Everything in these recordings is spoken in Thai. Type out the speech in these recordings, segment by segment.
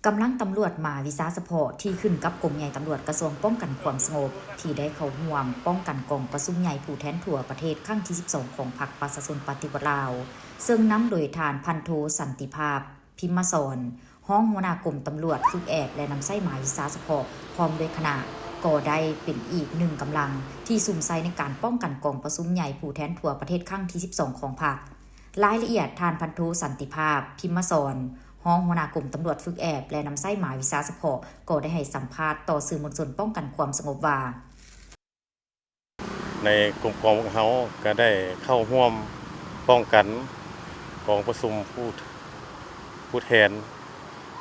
กำลังตำรวจมาวิสาเฉพาะที่ขึ้นกับกรมใหญ่ตำรวจกระทรวงป้องกันความสงบที่ได้เข้าร่วมป้องกันกองประชุมใหญ่ผู้แทนทั่วประเทศครั้งที่12ของพรรคประชาชนปฏิวัติลาวซึ่งนำโดยทานพันโทสันติภาพพิมพ์สอนห้องหัวหน้ากรมตำรวจฝึกแอบและนำไส้หมายวิสาเฉพาะพร้อมด้วยคณะก็ได้เป็นอีกหนึ่งกำลังที่ซุ่มไซในการป้องกันกองประชุมใหญ่ผู้แทนทั่วประเทศครั้งที่12ของพรรครายละเอียดทานพันโทสันติภาพพิมพ์สอนห้องหัวหน้ากลุ่มตำรวจฝึกแอบและนำไส้หมายวิสาเฉพาะก็ได้ให้สัมภาษณ์ต่อสื่อมวลชนป้องกันความสงบว่าในกลุ่มกองเฮาก็ได้เข้าร่วมป้องกันกองประชุมผู้แทน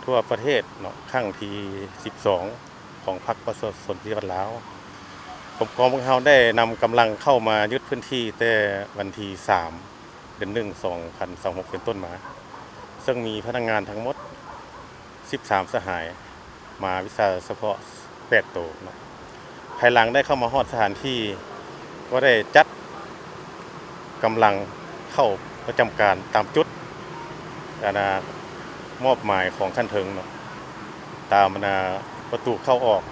ทั่วประเทศเนาะครั้งที่12ของพรรคประชาชนปฏิวัติลาวกลุ่มกองเฮาได้นำกำลังเข้ามายึดพื้นที่แต่วันที่3 เดือน 1 2026เป็นต้นมาซึ่งมีพนักงานทั้งหมด13สหายมาวิสาเฉพาะ8ตัวเนาะภายหลังได้เข้ามาฮอดสถานที่ก็ได้จัดกำลังเข้าประจำการตามจุดมอบหมายของขั้นเทิงเนาะตามประตูเข้าออก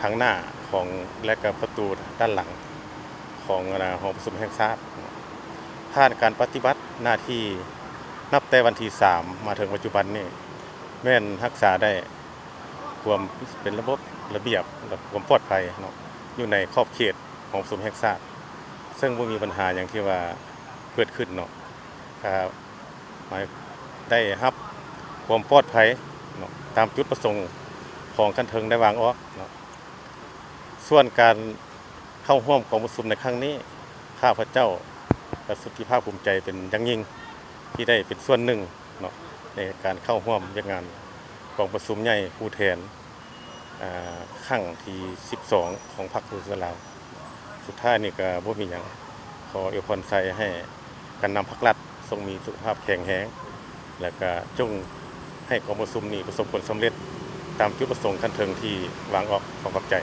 ทางหน้าของและก็ประตูด้านหลังของหอประชุมแห่งชาติผ่านการปฏิบัติหน้าที่นับแต่วันที่3มาถึงปัจจุบันนี่แม่นรักษาได้ความเป็นระบบระเบียบและความปลอดภัยเนาะอยู่ในขอบเขตของประชุมแห่งชาติซึ่งบ่มีปัญหาอย่างที่ว่าเกิดขึ้นเนาะครับหมายได้รับความปลอดภัยเนาะตามจุดประสงค์ของขั้นเทิงได้วางออกเนาะส่วนการเข้าร่วมกองประชุมในครั้งนี้ข้าพเจ้าประสุทธิภาพภูมิใจเป็นอย่างยิ่งที่ได้เป็นส่วนหนึ่งเนาะในการเข้าร่วมงานกองประชุมใหญ่ผู้แทนครั้งที่12ของพรรคประชาชนลาวสุดท้ายนี่ก็บ่มีหยังขออวยพรใส่ให้การนำพรรครัฐทรงมีสุขภาพแข็งแรงและก็จงให้กองประชุมนี้ประสบผลสำเร็จตามจุดประสงค์ขั้นเทิงที่วางออกขอบใจ